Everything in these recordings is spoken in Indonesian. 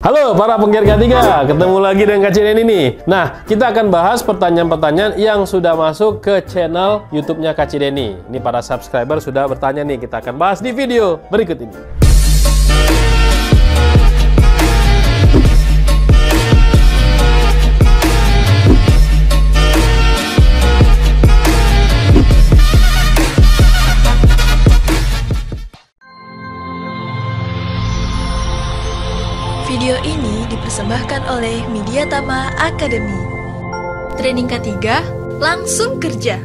Halo para penggiat K3, ketemu lagi dengan Kak Ciden ini. Nah, kita akan bahas pertanyaan-pertanyaan yang sudah masuk ke channel YouTube-nya Kak Ciden ini. Ini para subscriber sudah bertanya nih, kita akan bahas di video berikut ini. Video ini dipersembahkan oleh Mediatama Academy. Training K3, langsung kerja.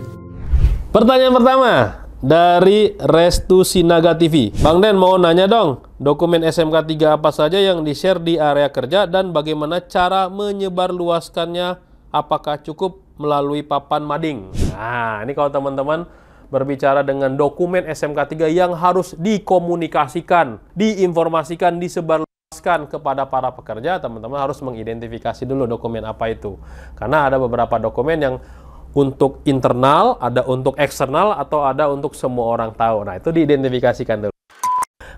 Pertanyaan pertama dari Restu Sinaga TV. Bang Den mau nanya dong, dokumen SMK 3 apa saja yang di-share di area kerja dan bagaimana cara menyebarluaskannya? Apakah cukup melalui papan mading? Nah, ini kalau teman-teman berbicara dengan dokumen SMK 3 yang harus dikomunikasikan, diinformasikan, disebarluaskan kepada para pekerja, teman-teman harus mengidentifikasi dulu dokumen apa itu. Karena ada beberapa dokumen yang untuk internal, ada untuk eksternal, atau ada untuk semua orang tahu. Nah, itu diidentifikasikan dulu.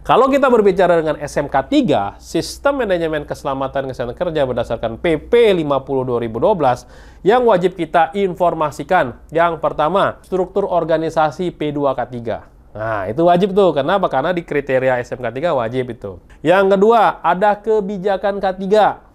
Kalau kita berbicara dengan SMK 3, Sistem Manajemen Keselamatan Kesehatan Kerja berdasarkan PP 50/2012, yang wajib kita informasikan. Yang pertama, struktur organisasi P2K3. Nah, itu wajib tuh. Kenapa? Karena di kriteria SMK 3 wajib itu. Yang kedua, ada kebijakan K3.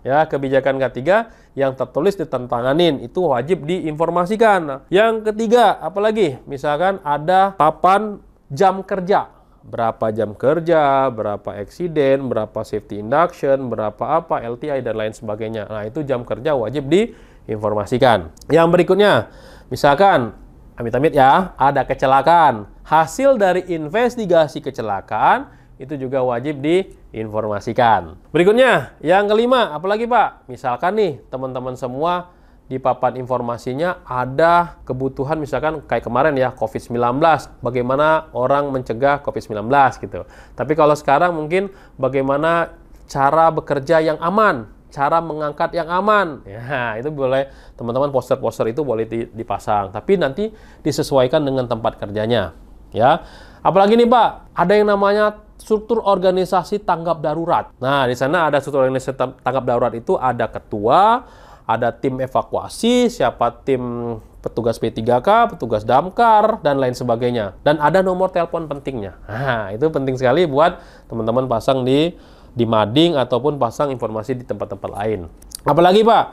Ya, kebijakan K3 yang tertulis ditandatanganin, itu wajib diinformasikan. Yang ketiga, apalagi? Misalkan ada papan jam kerja. Berapa jam kerja, berapa eksiden, berapa safety induction, berapa apa, LTI, dan lain sebagainya. Nah, itu jam kerja wajib diinformasikan. Yang berikutnya, misalkan amit-amit ya, ada kecelakaan. Hasil dari investigasi kecelakaan itu juga wajib diinformasikan. Berikutnya, yang kelima, apalagi Pak? Misalkan nih, teman-teman semua di papan informasinya ada kebutuhan, misalkan kayak kemarin ya, COVID-19. Bagaimana orang mencegah COVID-19 gitu. Tapi kalau sekarang mungkin bagaimana cara bekerja yang aman, cara mengangkat yang aman. Ya, itu boleh, teman-teman, poster-poster itu boleh dipasang, tapi nanti disesuaikan dengan tempat kerjanya. Ya, apalagi nih Pak, ada yang namanya struktur organisasi tanggap darurat. Nah, di sana ada struktur organisasi tanggap darurat itu ada ketua, ada tim evakuasi, siapa tim petugas P3K, petugas damkar, dan lain sebagainya. Dan ada nomor telepon pentingnya. Nah, itu penting sekali buat teman-teman pasang di mading ataupun pasang informasi di tempat-tempat lain. Apalagi Pak,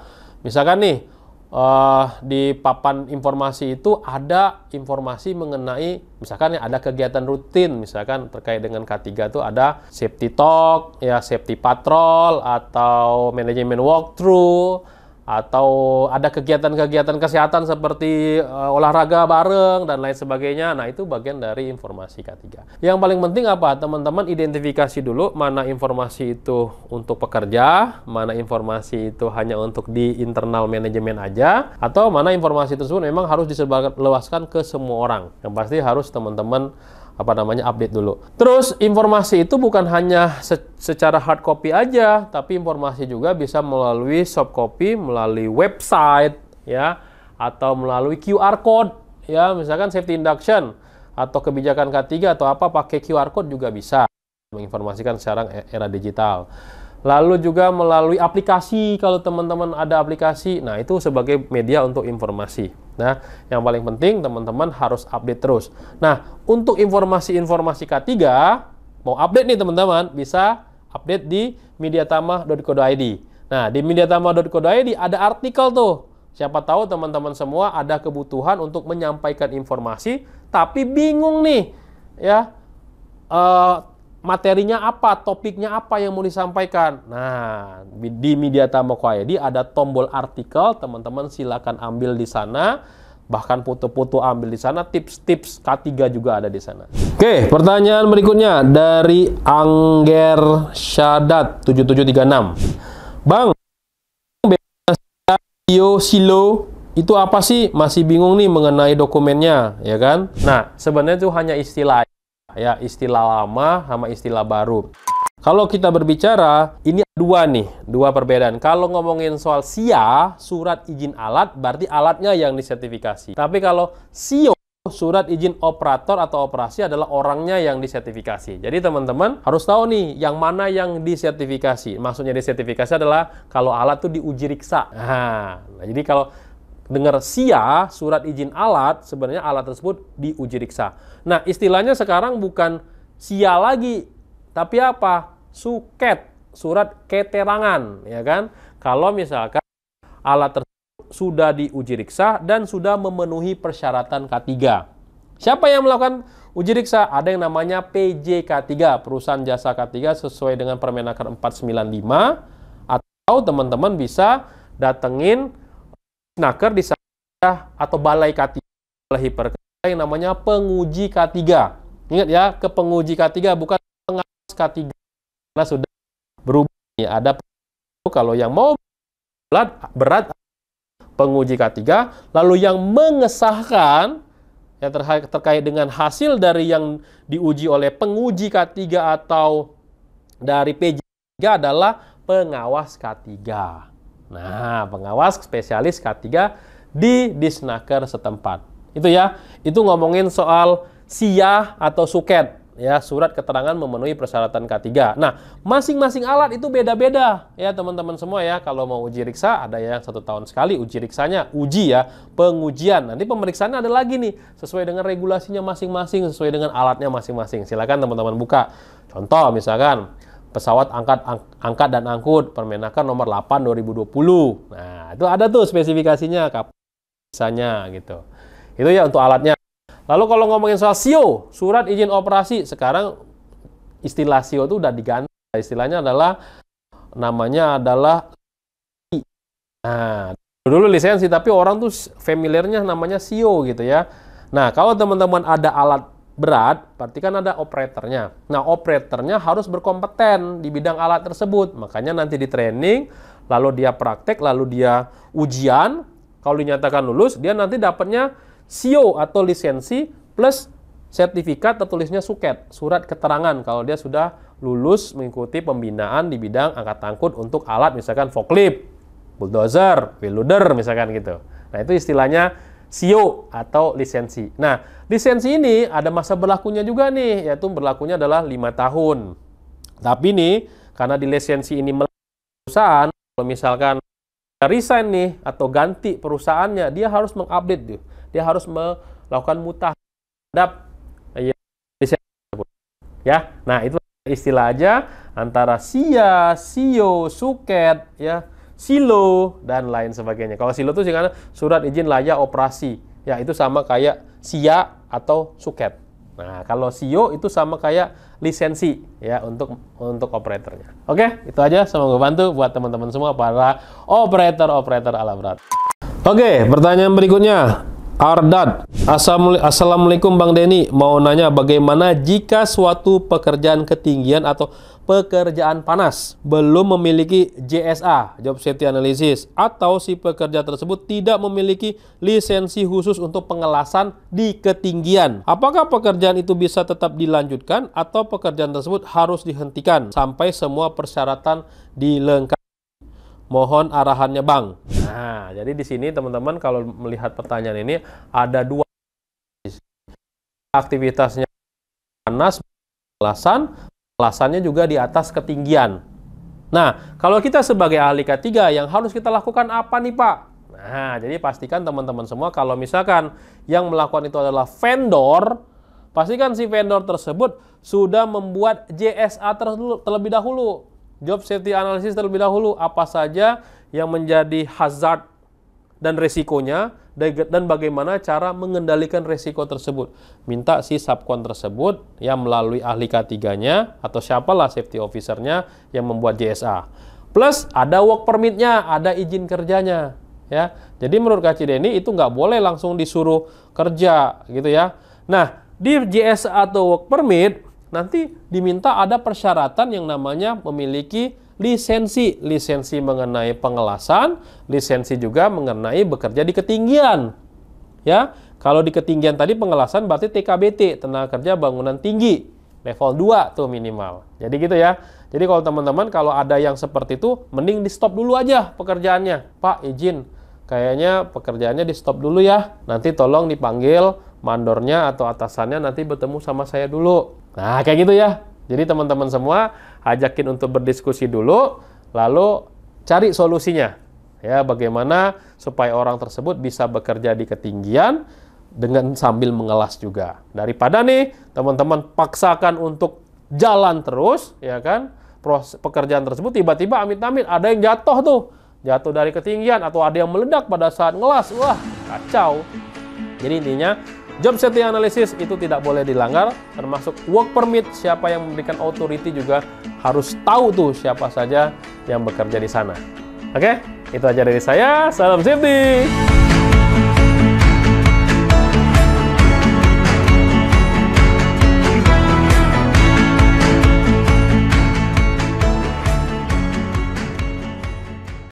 misalkan nih di papan informasi itu ada informasi mengenai, misalkan ya, ada kegiatan rutin, misalkan terkait dengan K3 itu ada safety talk, ya, safety patrol, atau manajemen walkthrough, atau ada kegiatan-kegiatan kesehatan seperti olahraga bareng dan lain sebagainya. Nah, itu bagian dari informasi K3. Yang paling penting apa? Teman-teman identifikasi dulu mana informasi itu untuk pekerja, mana informasi itu hanya untuk di internal manajemen aja, atau mana informasi tersebut memang harus disebarluaskan ke semua orang. Yang pasti harus teman-teman update dulu. Terus informasi itu bukan hanya secara hard copy aja, tapi informasi juga bisa melalui soft copy, melalui website, ya, atau melalui QR code, ya, misalkan safety induction atau kebijakan K3 atau apa, pakai QR code juga bisa menginformasikan sekarang era digital. Lalu juga melalui aplikasi, kalau teman-teman ada aplikasi, nah itu sebagai media untuk informasi. Nah, yang paling penting teman-teman harus update terus. Nah, untuk informasi-informasi K3, mau update nih teman-teman, bisa update di mediatama.co.id. Nah, di mediatama.co.id ada artikel tuh. Siapa tahu teman-teman semua ada kebutuhan untuk menyampaikan informasi, tapi bingung nih, ya, materinya apa, topiknya apa yang mau disampaikan. Nah, di mediatama.co.id ada tombol artikel, teman-teman silakan ambil di sana, bahkan foto-foto ambil di sana, tips-tips K3 juga ada di sana. Oke, pertanyaan berikutnya dari Angger Syadat 7736. Bang, video silo itu apa sih? Masih bingung nih mengenai dokumennya, ya kan? Nah, sebenarnya itu hanya istilah, ya, istilah lama sama istilah baru. Kalau kita berbicara, ini dua perbedaan. Kalau ngomongin soal SIA, surat izin alat, berarti alatnya yang disertifikasi. Tapi kalau SIO, surat izin operator atau operasi adalah orangnya yang disertifikasi. Jadi teman-teman harus tahu nih, yang mana yang disertifikasi. Maksudnya disertifikasi adalah kalau alat tuh diuji riksa. Nah, jadi kalau dengar SIA, surat izin alat, sebenarnya alat tersebut diuji riksa. Nah, istilahnya sekarang bukan SIA lagi, tapi apa? Suket, surat keterangan, ya kan? Kalau misalkan alat tersebut sudah diuji riksa dan sudah memenuhi persyaratan K3. Siapa yang melakukan uji riksa? Ada yang namanya PJK3, perusahaan jasa K3 sesuai dengan Permenaker 495, atau teman-teman bisa datengin Snaker di sana atau balai K3, balai hiperkerja yang namanya penguji K3. Ingat ya, ke penguji K3 bukan pengawas K3. Karena sudah berubah. Ada kalau yang mau berat penguji K3, lalu yang mengesahkan yang terkait dengan hasil dari yang diuji oleh penguji K3 atau dari PJ3 adalah pengawas K3. Nah, pengawas spesialis K3 di Disnaker setempat. Itu ya, itu ngomongin soal SIA atau suket, ya, surat keterangan memenuhi persyaratan K3. Nah, masing-masing alat itu beda-beda ya teman-teman semua ya. Kalau mau uji riksa ada yang 1 tahun sekali uji riksanya, uji ya, pengujian. Nanti pemeriksaannya ada lagi nih, sesuai dengan regulasinya masing-masing, sesuai dengan alatnya masing-masing. Silakan teman-teman buka. Contoh misalkan pesawat angkat dan angkut, Permenaker nomor 8 2020. Nah, itu ada tuh spesifikasinya, kapan bisanya gitu. Itu ya untuk alatnya. Lalu kalau ngomongin soal SIO, surat izin operasi, sekarang istilah SIO itu udah diganti. Istilahnya adalah, namanya adalah, nah, dulu lisensi, tapi orang tuh familiarnya namanya SIO gitu ya. Nah, kalau teman-teman ada alat berat, berarti kan ada operatornya. Nah, operatornya harus berkompeten di bidang alat tersebut. Makanya nanti di training, lalu dia praktek, lalu dia ujian. Kalau dinyatakan lulus, dia nanti dapatnya SIO atau lisensi plus sertifikat tertulisnya suket, surat keterangan kalau dia sudah lulus mengikuti pembinaan di bidang angkat angkut untuk alat misalkan forklift, bulldozer, wheel loader misalkan gitu. Nah, itu istilahnya SIO atau lisensi. Nah, lisensi ini ada masa berlakunya juga nih, yaitu berlakunya adalah 5 tahun. Tapi nih, karena di lisensi ini perusahaan, kalau misalkan resign nih atau ganti perusahaannya, dia harus mengupdate tuh. Dia harus melakukan mutah terhadap lisensi tersebut. Ya, nah itu istilah aja antara SIA, SIO, suket, ya, silo dan lain sebagainya. Kalau silo itu karena surat izin layak operasi, ya itu sama kayak SIA atau suket. Nah, kalau SIO itu sama kayak lisensi ya untuk operatornya. Oke, itu aja, semoga bantu buat teman-teman semua para operator alat berat. Oke, pertanyaan berikutnya. Ardad, Assalamualaikum Bang Denny, mau nanya bagaimana jika suatu pekerjaan ketinggian atau pekerjaan panas belum memiliki JSA, Job Safety Analysis, atau si pekerja tersebut tidak memiliki lisensi khusus untuk pengelasan di ketinggian. Apakah pekerjaan itu bisa tetap dilanjutkan atau pekerjaan tersebut harus dihentikan sampai semua persyaratan dilengkapi? Mohon arahannya Bang. Nah, jadi di sini teman-teman kalau melihat pertanyaan ini ada 2 aktivitasnya, panas, pengelasannya juga di atas ketinggian. Nah, kalau kita sebagai ahli K3 yang harus kita lakukan apa nih Pak? Nah, jadi pastikan teman-teman semua kalau misalkan yang melakukan itu adalah vendor, pastikan si vendor tersebut sudah membuat JSA terlebih dahulu. Job Safety Analysis terlebih dahulu, apa saja yang menjadi hazard dan resikonya, dan bagaimana cara mengendalikan resiko tersebut. Minta si subkon tersebut yang melalui ahli K3-nya atau siapalah safety officer-nya yang membuat JSA. Plus ada work permit-nya, ada izin kerjanya. Ya, jadi menurut Kak Cideni itu nggak boleh langsung disuruh kerja gitu ya. Nah, di JSA atau work permit nanti diminta ada persyaratan yang namanya memiliki lisensi mengenai pengelasan, lisensi juga mengenai bekerja di ketinggian. Ya, kalau di ketinggian tadi pengelasan berarti TKBT, tenaga kerja bangunan tinggi, level 2 tuh minimal. Jadi gitu ya. Jadi kalau teman-teman kalau ada yang seperti itu, mending di stop dulu aja pekerjaannya. Pak, izin, kayaknya pekerjaannya di stop dulu ya. Nanti tolong dipanggil mandornya atau atasannya nanti bertemu sama saya dulu. Nah, kayak gitu ya. Jadi teman-teman semua ajakin untuk berdiskusi dulu, lalu cari solusinya. Ya, bagaimana supaya orang tersebut bisa bekerja di ketinggian dengan sambil mengelas juga. Daripada nih teman-teman paksakan untuk jalan terus, ya kan? Pekerjaan tersebut tiba-tiba amit-amit ada yang jatuh tuh. Jatuh dari ketinggian atau ada yang meledak pada saat ngelas. Wah, kacau. Jadi intinya job safety analysis itu tidak boleh dilanggar, termasuk work permit. Siapa yang memberikan authority juga harus tahu tuh siapa saja yang bekerja di sana. Oke, itu aja dari saya. Salam safety.